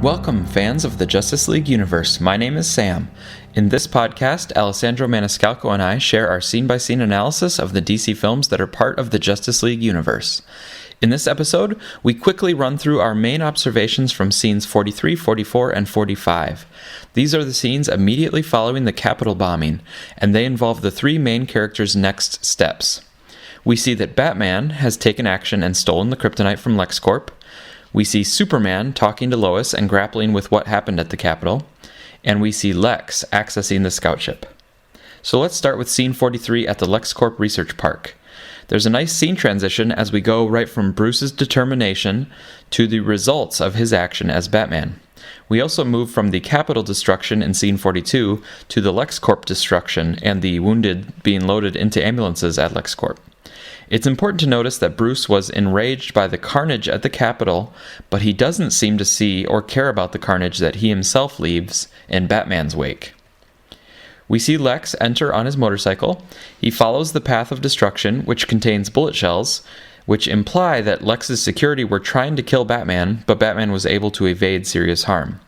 Welcome, fans of the Justice League universe. My name is Sam. In this podcast, Alessandro, Maniscalco, and I share our scene-by-scene analysis of the DC films that are part of the Justice League universe. In this episode, we quickly run through our main observations from scenes 43, 44, and 45. These are the scenes immediately following the Capitol bombing, and they involve the three main characters' next steps. We see that Batman has taken action and stolen the Kryptonite from Lex Corp. We see Superman talking to Lois and grappling with what happened at the Capitol. And we see Lex accessing the scout ship. So let's start with scene 43 at the LexCorp Research Park. There's a nice scene transition as we go right from Bruce's determination to the results of his action as Batman. We also move from the Capitol destruction in scene 42 to the Lex Corp destruction and the wounded being loaded into ambulances at LexCorp. It's important to notice that Bruce was enraged by the carnage at the Capitol, but he doesn't seem to see or care about the carnage that he himself leaves in Batman's wake. We see Lex enter on his motorcycle. He follows the path of destruction, which contains bullet shells, which imply that Lex's security were trying to kill Batman, but Batman was able to evade serious harm.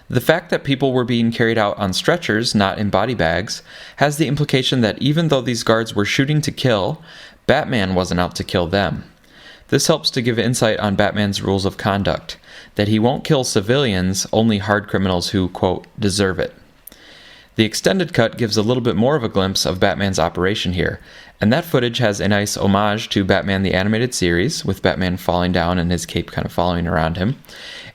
The fact that people were being carried out on stretchers, not in body bags, has the implication that even though these guards were shooting to kill, Batman wasn't out to kill them. This helps to give insight on Batman's rules of conduct, that he won't kill civilians, only hard criminals who, quote, deserve it. The extended cut gives a little bit more of a glimpse of Batman's operation here, and that footage has a nice homage to Batman the Animated Series, with Batman falling down and his cape kind of following around him.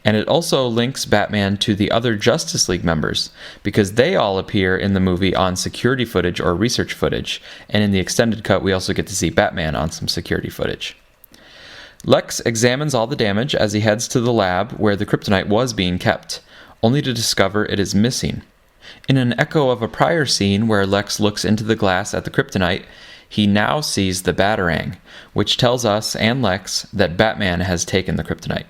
And it also links Batman to the other Justice League members, because they all appear in the movie on security footage or research footage, and in the extended cut we also get to see Batman on some security footage. Lex examines all the damage as he heads to the lab where the Kryptonite was being kept, only to discover it is missing. In an echo of a prior scene where Lex looks into the glass at the Kryptonite, he now sees the batarang, which tells us and Lex that Batman has taken the Kryptonite.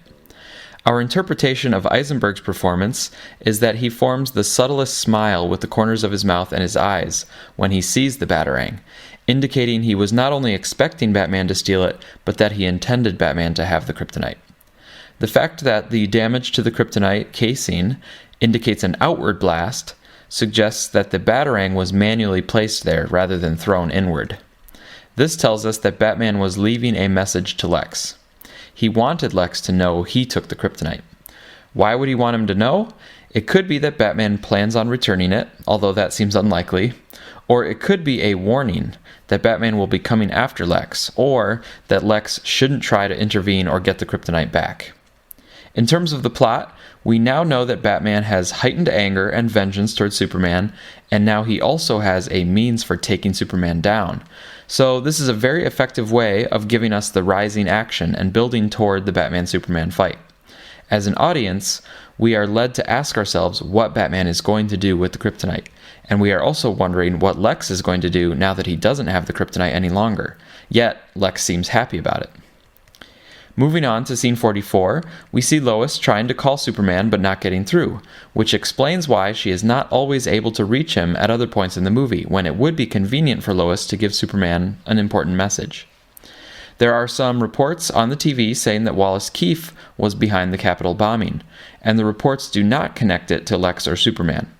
Our interpretation of Eisenberg's performance is that he forms the subtlest smile with the corners of his mouth and his eyes when he sees the batarang, indicating he was not only expecting Batman to steal it, but that he intended Batman to have the Kryptonite. The fact that the damage to the Kryptonite casing indicates an outward blast suggests that the batarang was manually placed there rather than thrown inward. This tells us that Batman was leaving a message to Lex. He wanted Lex to know he took the Kryptonite. Why would he want him to know? It could be that Batman plans on returning it, although that seems unlikely. Or it could be a warning that Batman will be coming after Lex, or that Lex shouldn't try to intervene or get the Kryptonite back. In terms of the plot, we now know that Batman has heightened anger and vengeance towards Superman, and now he also has a means for taking Superman down. So this is a very effective way of giving us the rising action and building toward the Batman-Superman fight. As an audience, we are led to ask ourselves what Batman is going to do with the Kryptonite, and we are also wondering what Lex is going to do now that he doesn't have the Kryptonite any longer. Yet, Lex seems happy about it. Moving on to scene 44, we see Lois trying to call Superman but not getting through, which explains why she is not always able to reach him at other points in the movie, when it would be convenient for Lois to give Superman an important message. There are some reports on the TV saying that Wallace Keefe was behind the Capitol bombing, and the reports do not connect it to Lex or Superman.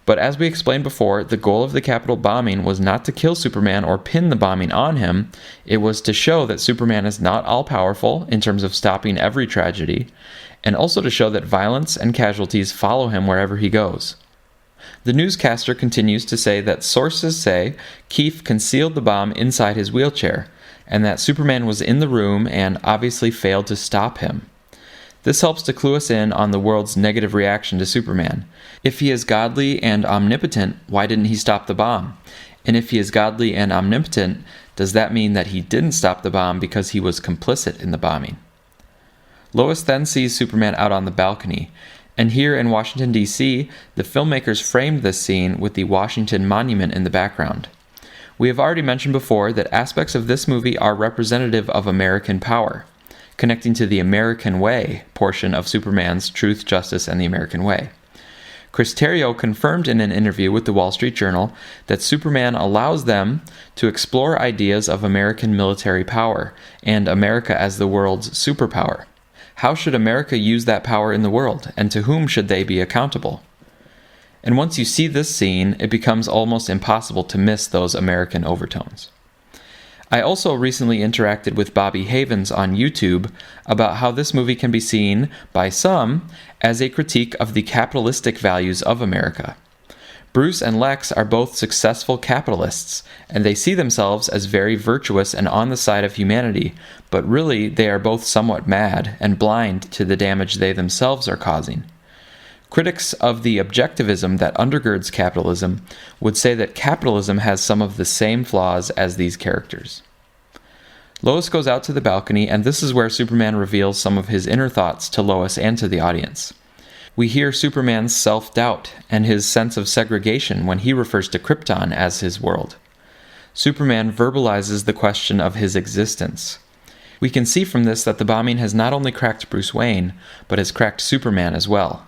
But as we explained before, the goal of the Capitol bombing was not to kill Superman or pin the bombing on him. It was to show that Superman is not all-powerful in terms of stopping every tragedy, and also to show that violence and casualties follow him wherever he goes. The newscaster continues to say that sources say Keefe concealed the bomb inside his wheelchair, and that Superman was in the room and obviously failed to stop him. This helps to clue us in on the world's negative reaction to Superman. If he is godly and omnipotent, why didn't he stop the bomb? And if he is godly and omnipotent, does that mean that he didn't stop the bomb because he was complicit in the bombing? Lois then sees Superman out on the balcony, and here in Washington, D.C., the filmmakers framed this scene with the Washington Monument in the background. We have already mentioned before that aspects of this movie are representative of American power, connecting to the American Way portion of Superman's Truth, Justice, and the American Way. Chris Terrio confirmed in an interview with the Wall Street Journal that Superman allows them to explore ideas of American military power and America as the world's superpower. How should America use that power in the world, and to whom should they be accountable? And once you see this scene, it becomes almost impossible to miss those American overtones. I also recently interacted with Bobby Havens on YouTube about how this movie can be seen, by some, as a critique of the capitalistic values of America. Bruce and Lex are both successful capitalists, and they see themselves as very virtuous and on the side of humanity, but really they are both somewhat mad and blind to the damage they themselves are causing. Critics of the objectivism that undergirds capitalism would say that capitalism has some of the same flaws as these characters. Lois goes out to the balcony, and this is where Superman reveals some of his inner thoughts to Lois and to the audience. We hear Superman's self-doubt and his sense of segregation when he refers to Krypton as his world. Superman verbalizes the question of his existence. We can see from this that the bombing has not only cracked Bruce Wayne, but has cracked Superman as well.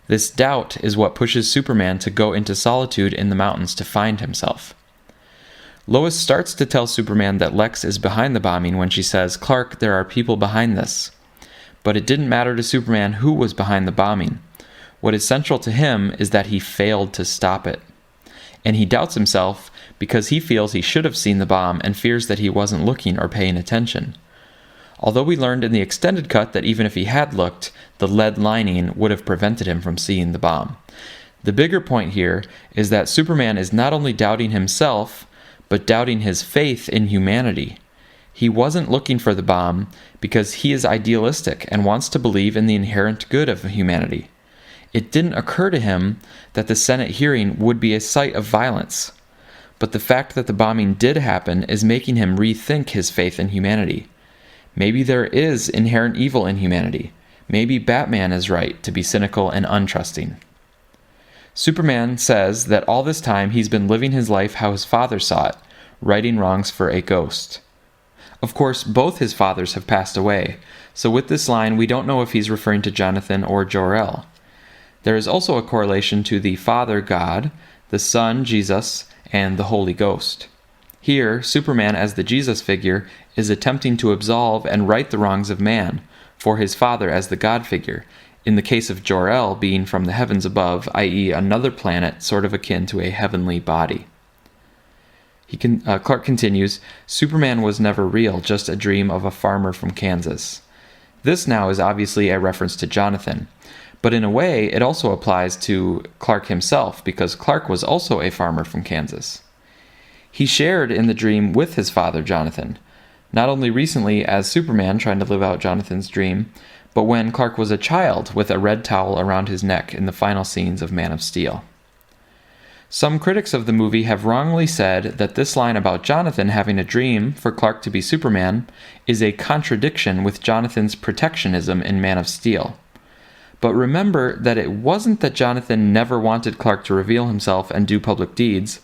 This doubt is what pushes Superman to go into solitude in the mountains to find himself. Lois starts to tell Superman that Lex is behind the bombing when she says, "Clark, there are people behind this." But it didn't matter to Superman who was behind the bombing. What is central to him is that he failed to stop it. And he doubts himself because he feels he should have seen the bomb and fears that he wasn't looking or paying attention. Although we learned in the extended cut that even if he had looked, the lead lining would have prevented him from seeing the bomb. The bigger point here is that Superman is not only doubting himself, but doubting his faith in humanity. He wasn't looking for the bomb because he is idealistic and wants to believe in the inherent good of humanity. It didn't occur to him that the Senate hearing would be a site of violence. But the fact that the bombing did happen is making him rethink his faith in humanity. Maybe there is inherent evil in humanity. Maybe Batman is right to be cynical and untrusting. Superman says that all this time he's been living his life how his father saw it, righting wrongs for a ghost. Of course, both his fathers have passed away, so with this line we don't know if he's referring to Jonathan or Jor-El. There is also a correlation to the Father God, the Son Jesus, and the Holy Ghost. Here, Superman as the Jesus figure is attempting to absolve and right the wrongs of man, for his father as the God figure, in the case of Jor-El being from the heavens above, i.e. another planet sort of akin to a heavenly body. Clark continues, Superman was never real, just a dream of a farmer from Kansas. This now is obviously a reference to Jonathan, but in a way it also applies to Clark himself, because Clark was also a farmer from Kansas. He shared in the dream with his father, Jonathan, not only recently as Superman trying to live out Jonathan's dream, but when Clark was a child with a red towel around his neck in the final scenes of Man of Steel. Some critics of the movie have wrongly said that this line about Jonathan having a dream for Clark to be Superman is a contradiction with Jonathan's protectionism in Man of Steel. But remember that it wasn't that Jonathan never wanted Clark to reveal himself and do public deeds,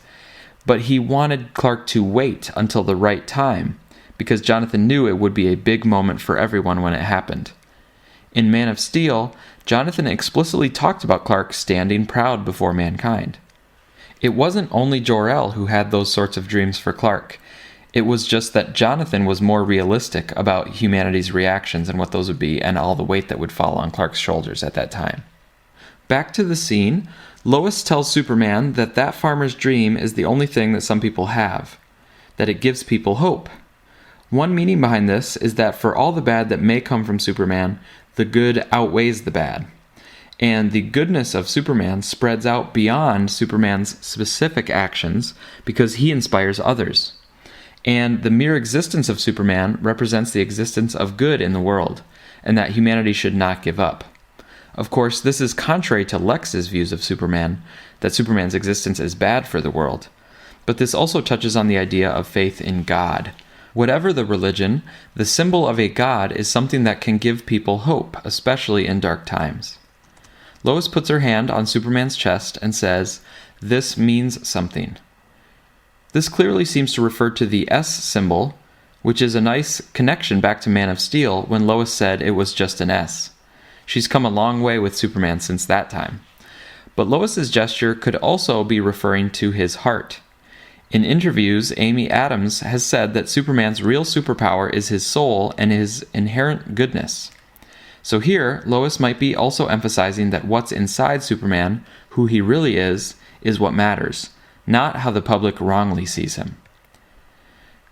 but he wanted Clark to wait until the right time, because Jonathan knew it would be a big moment for everyone when it happened. In Man of Steel, Jonathan explicitly talked about Clark standing proud before mankind. It wasn't only Jor-El who had those sorts of dreams for Clark. It was just that Jonathan was more realistic about humanity's reactions and what those would be, and all the weight that would fall on Clark's shoulders at that time. Back to the scene, Lois tells Superman that that farmer's dream is the only thing that some people have, that it gives people hope. One meaning behind this is that for all the bad that may come from Superman, the good outweighs the bad. And the goodness of Superman spreads out beyond Superman's specific actions because he inspires others. And the mere existence of Superman represents the existence of good in the world, and that humanity should not give up. Of course, this is contrary to Lex's views of Superman, that Superman's existence is bad for the world. But this also touches on the idea of faith in God. Whatever the religion, the symbol of a god is something that can give people hope, especially in dark times. Lois puts her hand on Superman's chest and says, "This means something." This clearly seems to refer to the S symbol, which is a nice connection back to Man of Steel when Lois said it was just an S. She's come a long way with Superman since that time. But Lois's gesture could also be referring to his heart. In interviews, Amy Adams has said that Superman's real superpower is his soul and his inherent goodness. So here, Lois might be also emphasizing that what's inside Superman, who he really is what matters, not how the public wrongly sees him.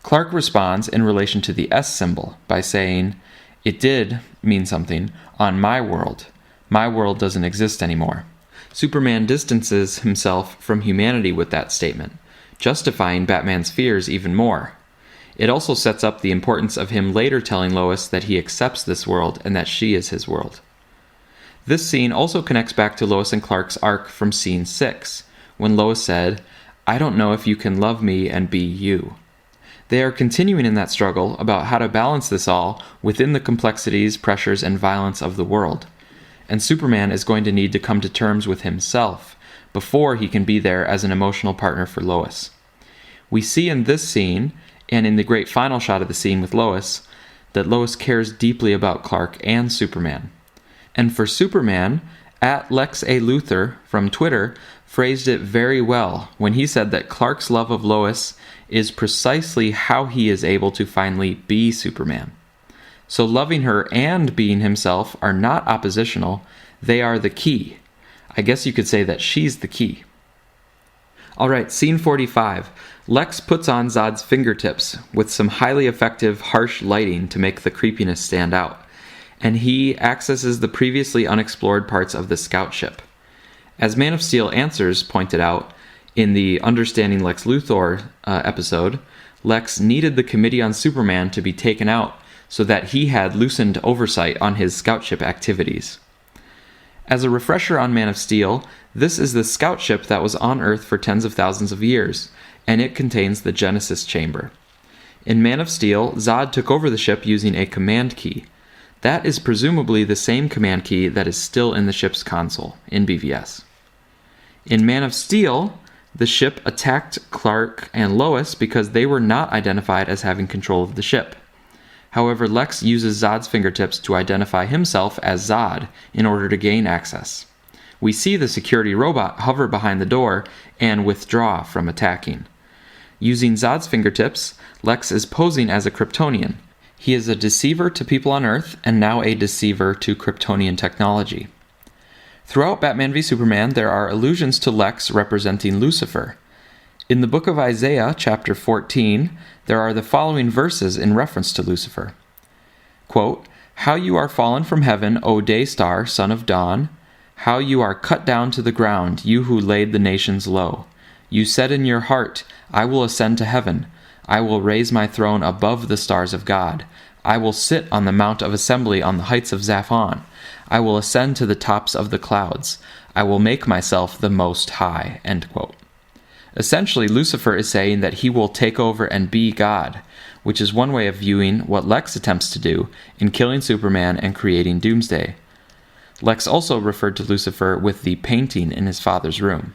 Clark responds in relation to the S symbol by saying, "It did mean something on my world. My world doesn't exist anymore." Superman distances himself from humanity with that statement, justifying Batman's fears even more. It also sets up the importance of him later telling Lois that he accepts this world and that she is his world. This scene also connects back to Lois and Clark's arc from scene 6, when Lois said, "I don't know if you can love me and be you." They are continuing in that struggle about how to balance this all within the complexities, pressures, and violence of the world. And Superman is going to need to come to terms with himself before he can be there as an emotional partner for Lois. We see in this scene, and in the great final shot of the scene with Lois, that Lois cares deeply about Clark and Superman. And for Superman, @Lex A. Luthor from Twitter phrased it very well when he said that Clark's love of Lois is precisely how he is able to finally be Superman. So loving her and being himself are not oppositional, they are the key. I guess you could say that she's the key. Alright, scene 45. Lex puts on Zod's fingertips with some highly effective, harsh lighting to make the creepiness stand out, and he accesses the previously unexplored parts of the scout ship. As Man of Steel Answers pointed out in the Understanding Lex Luthor episode, Lex needed the Committee on Superman to be taken out so that he had loosened oversight on his scout ship activities. As a refresher on Man of Steel, this is the scout ship that was on Earth for tens of thousands of years, and it contains the Genesis Chamber. In Man of Steel, Zod took over the ship using a command key. That is presumably the same command key that is still in the ship's console, in BVS. In Man of Steel, the ship attacked Clark and Lois because they were not identified as having control of the ship. However, Lex uses Zod's fingertips to identify himself as Zod in order to gain access. We see the security robot hover behind the door and withdraw from attacking. Using Zod's fingertips, Lex is posing as a Kryptonian. He is a deceiver to people on Earth and now a deceiver to Kryptonian technology. Throughout Batman v Superman, there are allusions to Lex representing Lucifer. In the book of Isaiah, chapter 14, there are the following verses in reference to Lucifer. Quote, "How you are fallen from heaven, O day star, son of dawn! How you are cut down to the ground, you who laid the nations low! You said in your heart, I will ascend to heaven. I will raise my throne above the stars of God. I will sit on the mount of assembly on the heights of Zaphon. I will ascend to the tops of the clouds. I will make myself the most high." End quote. Essentially, Lucifer is saying that he will take over and be God, which is one way of viewing what Lex attempts to do in killing Superman and creating Doomsday. Lex also referred to Lucifer with the painting in his father's room.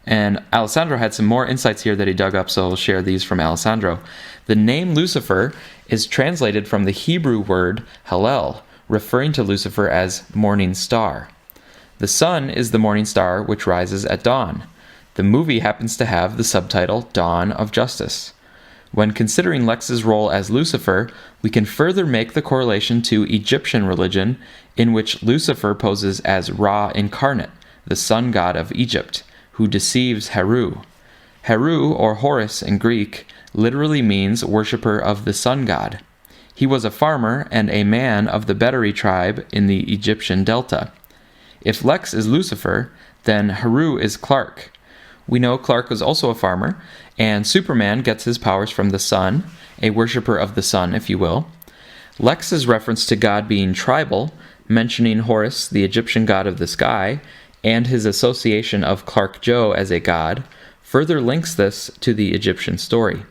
And Alessandro had some more insights here that he dug up, so I'll share these from Alessandro. The name Lucifer is translated from the Hebrew word Hallel, referring to Lucifer as morning star. The sun is the morning star which rises at dawn. The movie happens to have the subtitle Dawn of Justice. When considering Lex's role as Lucifer, we can further make the correlation to Egyptian religion, in which Lucifer poses as Ra incarnate, the sun god of Egypt, who deceives Heru. Heru, or Horus in Greek, literally means worshipper of the sun god. He was a farmer and a man of the Batari tribe in the Egyptian Delta. If Lex is Lucifer, then Heru is Clark. We know Clark was also a farmer, and Superman gets his powers from the sun, a worshipper of the sun, if you will. Lex's reference to God being tribal, mentioning Horus, the Egyptian god of the sky, and his association of Clark Joe as a god, further links this to the Egyptian story.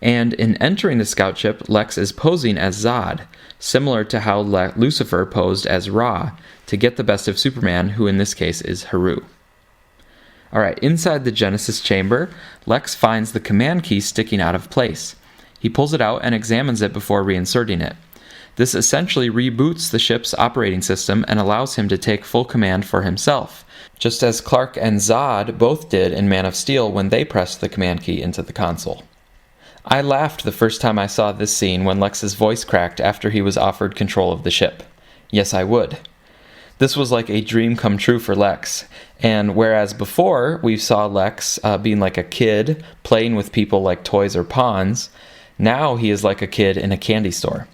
And in entering the scout ship, Lex is posing as Zod, similar to how Lucifer posed as Ra, to get the best of Superman, who in this case is Heru. Alright, inside the Genesis chamber, Lex finds the command key sticking out of place. He pulls it out and examines it before reinserting it. This essentially reboots the ship's operating system and allows him to take full command for himself, just as Clark and Zod both did in Man of Steel when they pressed the command key into the console. I laughed the first time I saw this scene when Lex's voice cracked after he was offered control of the ship. Yes, I would. This was like a dream come true for Lex, and whereas before we saw Lex being like a kid playing with people like toys or pawns, now he is like a kid in a candy store.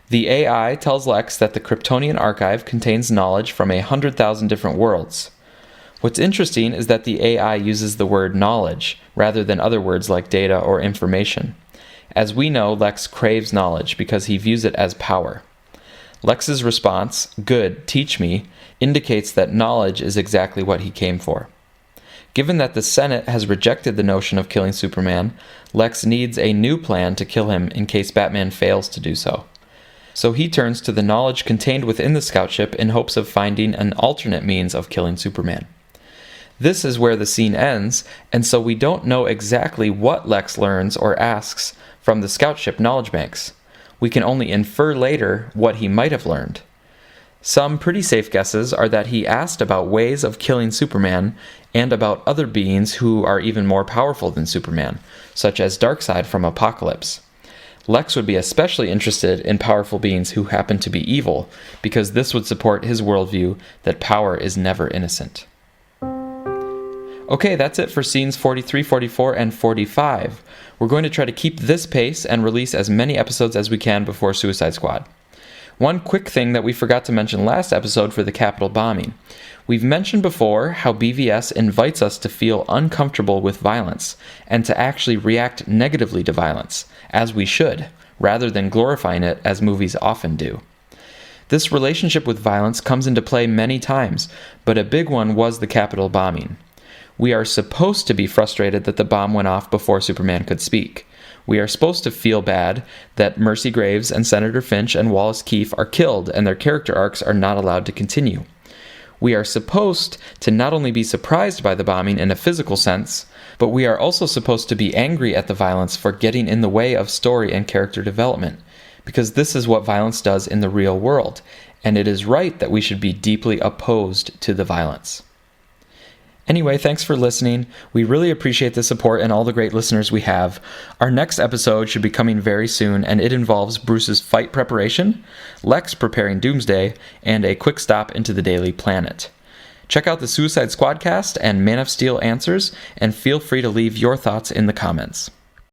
The AI tells Lex that the Kryptonian archive contains knowledge from 100,000 different worlds. What's interesting is that the AI uses the word knowledge rather than other words like data or information. As we know, Lex craves knowledge because he views it as power. Lex's response, "Good, teach me," indicates that knowledge is exactly what he came for. Given that the Senate has rejected the notion of killing Superman, Lex needs a new plan to kill him in case Batman fails to do so. So he turns to the knowledge contained within the scout ship in hopes of finding an alternate means of killing Superman. This is where the scene ends, and so we don't know exactly what Lex learns or asks from the scout ship knowledge banks. We can only infer later what he might have learned. Some pretty safe guesses are that he asked about ways of killing Superman and about other beings who are even more powerful than Superman, such as Darkseid from Apocalypse. Lex would be especially interested in powerful beings who happen to be evil, because this would support his worldview that power is never innocent. Okay, that's it for scenes 43, 44, and 45. We're going to try to keep this pace and release as many episodes as we can before Suicide Squad. One quick thing that we forgot to mention last episode for the Capitol bombing. We've mentioned before how BVS invites us to feel uncomfortable with violence, and to actually react negatively to violence, as we should, rather than glorifying it as movies often do. This relationship with violence comes into play many times, but a big one was the Capitol bombing. We are supposed to be frustrated that the bomb went off before Superman could speak. We are supposed to feel bad that Mercy Graves and Senator Finch and Wallace Keefe are killed and their character arcs are not allowed to continue. We are supposed to not only be surprised by the bombing in a physical sense, but we are also supposed to be angry at the violence for getting in the way of story and character development, because this is what violence does in the real world, and it is right that we should be deeply opposed to the violence. Anyway, thanks for listening. We really appreciate the support and all the great listeners we have. Our next episode should be coming very soon, and it involves Bruce's fight preparation, Lex preparing Doomsday, and a quick stop into the Daily Planet. Check out the Suicide Squad cast and Man of Steel answers, and feel free to leave your thoughts in the comments.